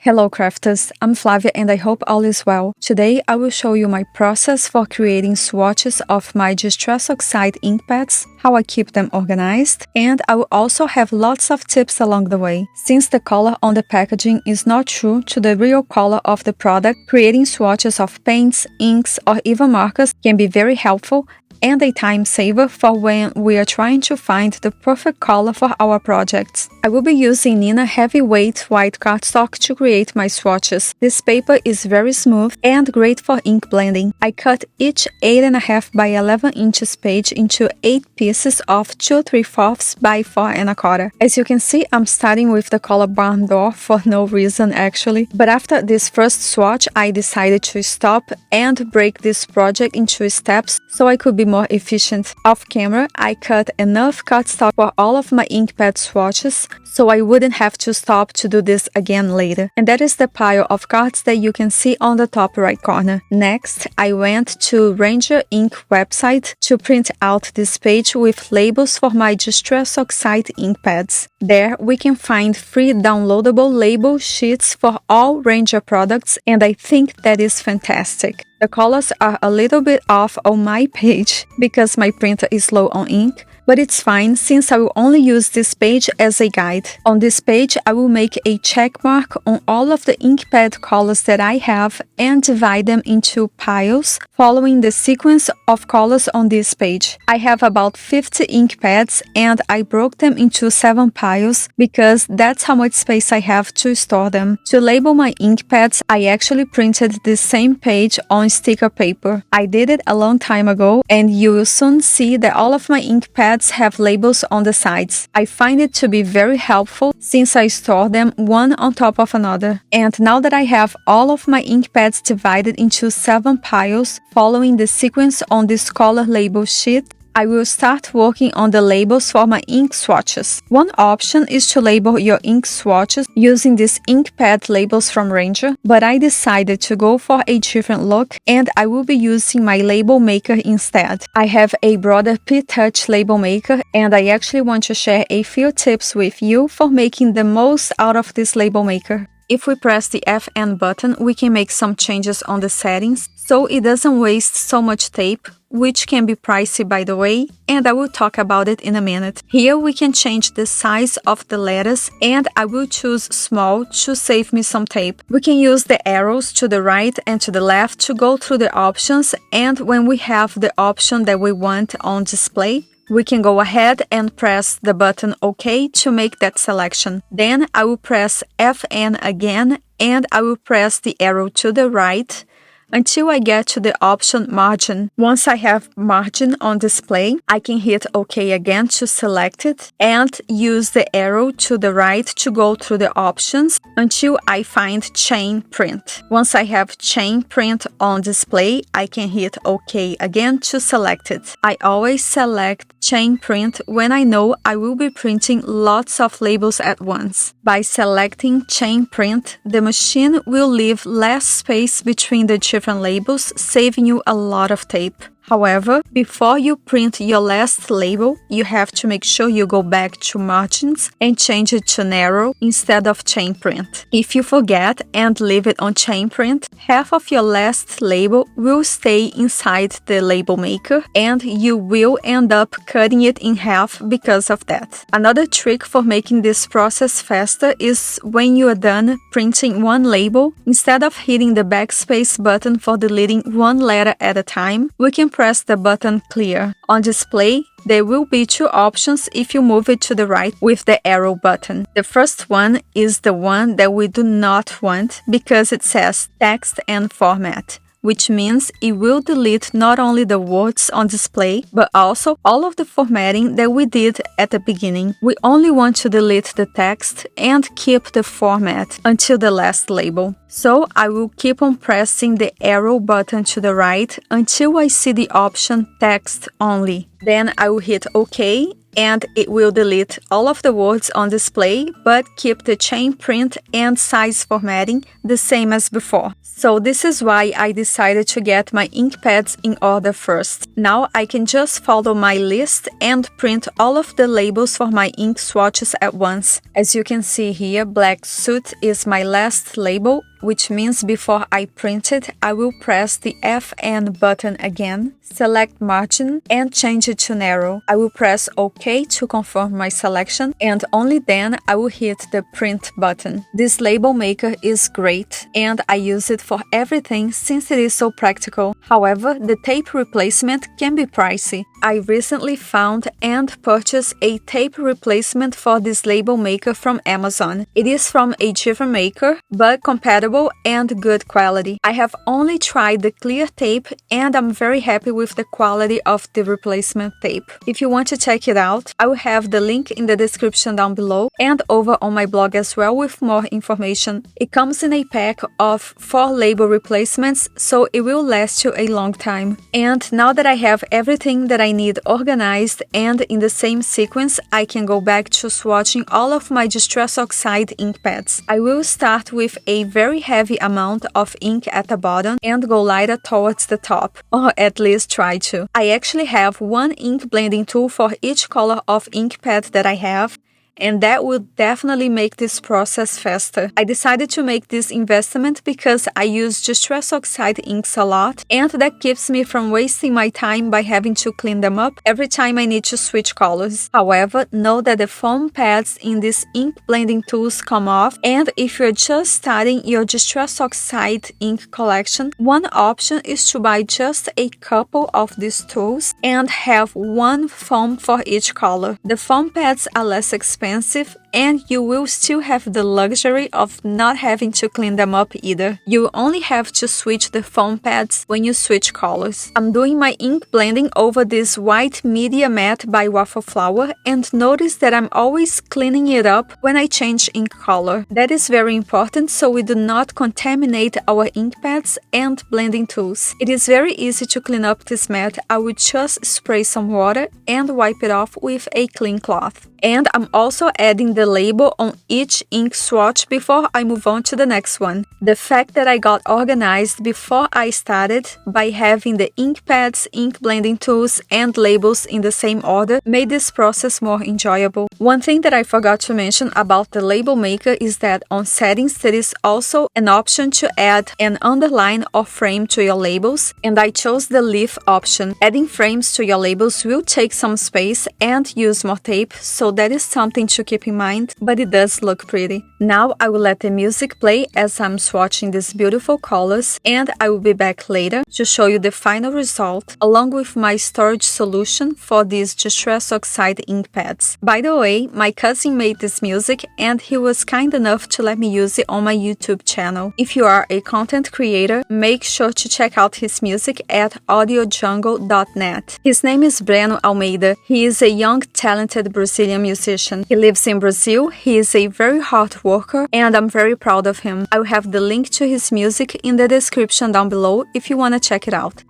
Hello crafters, I'm Flavia and I hope all is well. Today I will show you my process for creating swatches of my Distress Oxide ink pads, how I keep them organized, and I will also have lots of tips along the way. Since the color on the packaging is not true to the real color of the product, creating swatches of paints, inks, or even markers can be very helpful and a time saver for when we are trying to find the perfect color for our projects. I will be using Neenah Heavyweight White Cardstock to create my swatches. This paper is very smooth and great for ink blending. I cut each 8.5 by 11 inches page into 8 pieces of 2 3/4 by 4 1/4. As you can see, I'm starting with the color Barn Door for no reason actually, but after this first swatch I decided to stop and break this project into steps so I could be more efficient. Off camera, I cut enough cardstock for all of my ink pad swatches, so I wouldn't have to stop to do this again later. And that is the pile of cards that you can see on the top right corner. Next, I went to Ranger Ink website to print out this page with labels for my Distress Oxide ink pads. There, we can find free downloadable label sheets for all Ranger products, and I think that is fantastic. The colors are a little bit off on my page because my printer is low on ink, but it's fine since I will only use this page as a guide. On this page, I will make a check mark on all of the ink pad colors that I have and divide them into piles following the sequence of colors on this page. I have about 50 ink pads and I broke them into 7 piles because that's how much space I have to store them. To label my ink pads, I actually printed this same page on sticker paper. I did it a long time ago and you will soon see that all of my ink pads have labels on the sides. I find it to be very helpful since I store them one on top of another. And now that I have all of my ink pads divided into 7 piles following the sequence on this color label sheet, I will start working on the labels for my ink swatches. One option is to label your ink swatches using these ink pad labels from Ranger, but I decided to go for a different look and I will be using my label maker instead. I have a Brother P-Touch label maker and I actually want to share a few tips with you for making the most out of this label maker. If we press the FN button, we can make some changes on the settings so it doesn't waste so much tape, which can be pricey by the way, and I will talk about it in a minute. Here we can change the size of the letters and I will choose small to save me some tape. We can use the arrows to the right and to the left to go through the options, and when we have the option that we want on display, we can go ahead and press the button OK to make that selection. Then I will press FN again and I will press the arrow to the right until I get to the option Margin. Once I have Margin on display, I can hit OK again to select it and use the arrow to the right to go through the options until I find Chain Print. Once I have Chain Print on display, I can hit OK again to select it. I always select Chain Print when I know I will be printing lots of labels at once. By selecting Chain Print, the machine will leave less space between the different labels, saving you a lot of tape. However, before you print your last label, you have to make sure you go back to Margins and change it to Narrow instead of Chain Print. If you forget and leave it on Chain Print, half of your last label will stay inside the label maker and you will end up cutting it in half because of that. Another trick for making this process faster is when you are done printing one label, instead of hitting the backspace button for deleting one letter at a time, we can press the button Clear. On display, there will be 2 options if you move it to the right with the arrow button. The first one is the one that we do not want because it says Text and Format, which means it will delete not only the words on display, but also all of the formatting that we did at the beginning. We only want to delete the text and keep the format until the last label. So I will keep on pressing the arrow button to the right until I see the option Text Only. Then I will hit OK and it will delete all of the words on display but keep the chain print and size formatting the same as before. So this is why I decided to get my ink pads in order first. Now I can just follow my list and print all of the labels for my ink swatches at once. As you can see here, Black Suit is my last label, which means before I print it, I will press the FN button again, select margin and change it to narrow. I will press OK to confirm my selection, and only then I will hit the print button. This label maker is great and I use it for everything since it is so practical. However, the tape replacement can be pricey. I recently found and purchased a tape replacement for this label maker from Amazon. It is from a different maker, but compatible and good quality. I have only tried the clear tape and I'm very happy with the quality of the replacement tape. If you want to check it out, I will have the link in the description down below and over on my blog as well with more information. It comes in a pack of 4 label replacements, so it will last you a long time. And now that I have everything that I need organized and in the same sequence, I can go back to swatching all of my Distress Oxide ink pads. I will start with a very heavy amount of ink at the bottom and go lighter towards the top, or at least try to. I actually have one ink blending tool for each color of ink pad that I have, and that will definitely make this process faster. I decided to make this investment because I use Distress Oxide inks a lot, and that keeps me from wasting my time by having to clean them up every time I need to switch colors. However, know that the foam pads in these ink blending tools come off, and if you're just starting your Distress Oxide ink collection, one option is to buy just a couple of these tools and have one foam for each color. The foam pads are less expensive and you will still have the luxury of not having to clean them up either. You only have to switch the foam pads when you switch colors. I'm doing my ink blending over this white media matte by Waffle Flower, and notice that I'm always cleaning it up when I change ink color. That is very important so we do not contaminate our ink pads and blending tools. It is very easy to clean up this matte. I would just spray some water and wipe it off with a clean cloth. And I'm also adding the label on each ink swatch before I move on to the next one. The fact that I got organized before I started by having the ink pads, ink blending tools, and labels in the same order made this process more enjoyable. One thing that I forgot to mention about the label maker is that on settings there is also an option to add an underline or frame to your labels, and I chose the leaf option. Adding frames to your labels will take some space and use more tape, so that is something to keep in mind, but it does look pretty. Now I will let the music play as I'm swatching these beautiful colors, and I will be back later to show you the final result along with my storage solution for these Distress Oxide ink pads. By the way, my cousin made this music and he was kind enough to let me use it on my YouTube channel. If you are a content creator, make sure to check out his music at audiojungle.net. His name is Breno Almeida. He is a young, talented Brazilian musician. He lives in Brazil, he is a very hard worker, and I'm very proud of him. I will have the link to his music in the description down below if you want to check it out.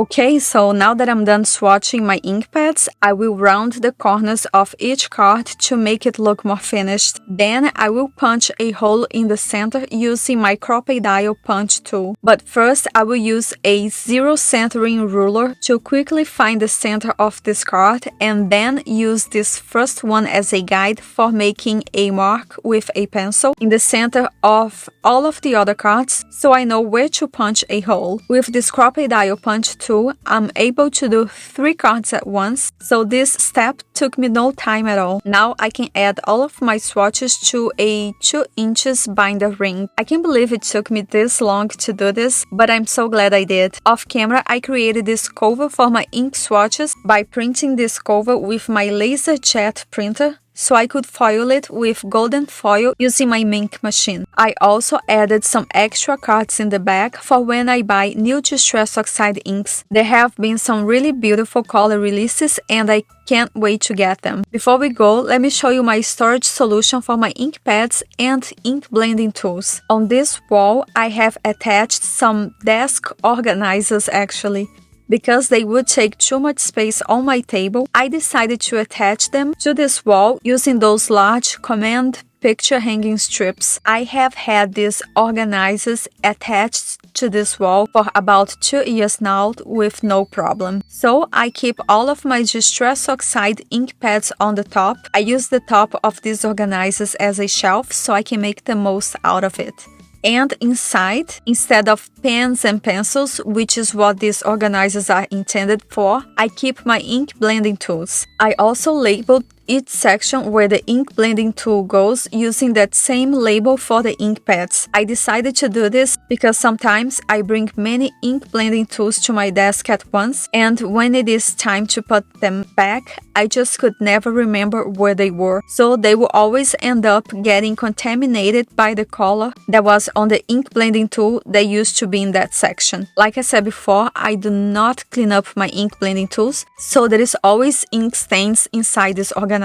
Okay, so now that I'm done swatching my ink pads, I will round the corners of each card to make it look more finished. Then I will punch a hole in the center using my Crop-A-Dile punch tool. But first, I will use a zero centering ruler to quickly find the center of this card and then use this first one as a guide for making a mark with a pencil in the center of all of the other cards so I know where to punch a hole. With this Crop-A-Dile punch tool, I'm able to do 3 cards at once, so this step took me no time at all. Now I can add all of my swatches to a 2 inches binder ring. I can't believe it took me this long to do this, but I'm so glad I did. Off camera, I created this cover for my ink swatches by printing this cover with my LaserJet printer, so I could foil it with golden foil using my Minc machine. I also added some extra cards in the back for when I buy new Distress Oxide inks. There have been some really beautiful color releases and I can't wait to get them. Before we go, let me show you my storage solution for my ink pads and ink blending tools. On this wall, I have attached some desk organizers actually. Because they would take too much space on my table, I decided to attach them to this wall using those large command picture hanging strips. I have had these organizers attached to this wall for about 2 years now with no problem. So I keep all of my Distress Oxide ink pads on the top. I use the top of these organizers as a shelf so I can make the most out of it. And inside, instead of pens and pencils, which is what these organizers are intended for, I keep my ink blending tools. I also labeled each section where the ink blending tool goes using that same label for the ink pads. I decided to do this because sometimes I bring many ink blending tools to my desk at once, and when it is time to put them back, I just could never remember where they were, so they will always end up getting contaminated by the color that was on the ink blending tool that used to be in that section. Like I said before, I do not clean up my ink blending tools, so there is always ink stains inside these organizers,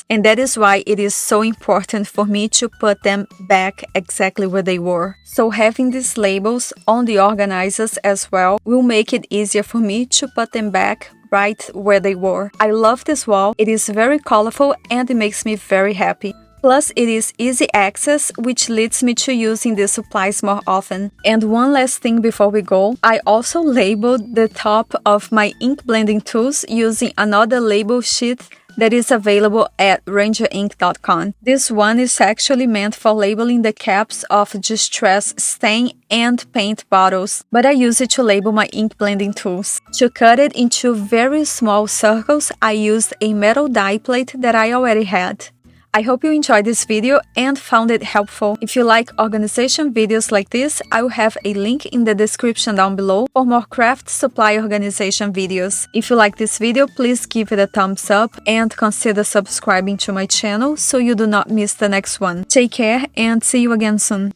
and that is why it is so important for me to put them back exactly where they were. So having these labels on the organizers as well will make it easier for me to put them back right where they were. I love this wall, it is very colorful and it makes me very happy. Plus, it is easy access, which leads me to using these supplies more often. And one last thing before we go, I also labeled the top of my ink blending tools using another label sheet that is available at rangerink.com. This one is actually meant for labeling the caps of Distress stain and paint bottles, but I use it to label my ink blending tools. To cut it into very small circles, I used a metal die plate that I already had. I hope you enjoyed this video and found it helpful. If you like organization videos like this, I will have a link in the description down below for more craft supply organization videos. If you like this video, please give it a thumbs up and consider subscribing to my channel so you do not miss the next one. Take care and see you again soon.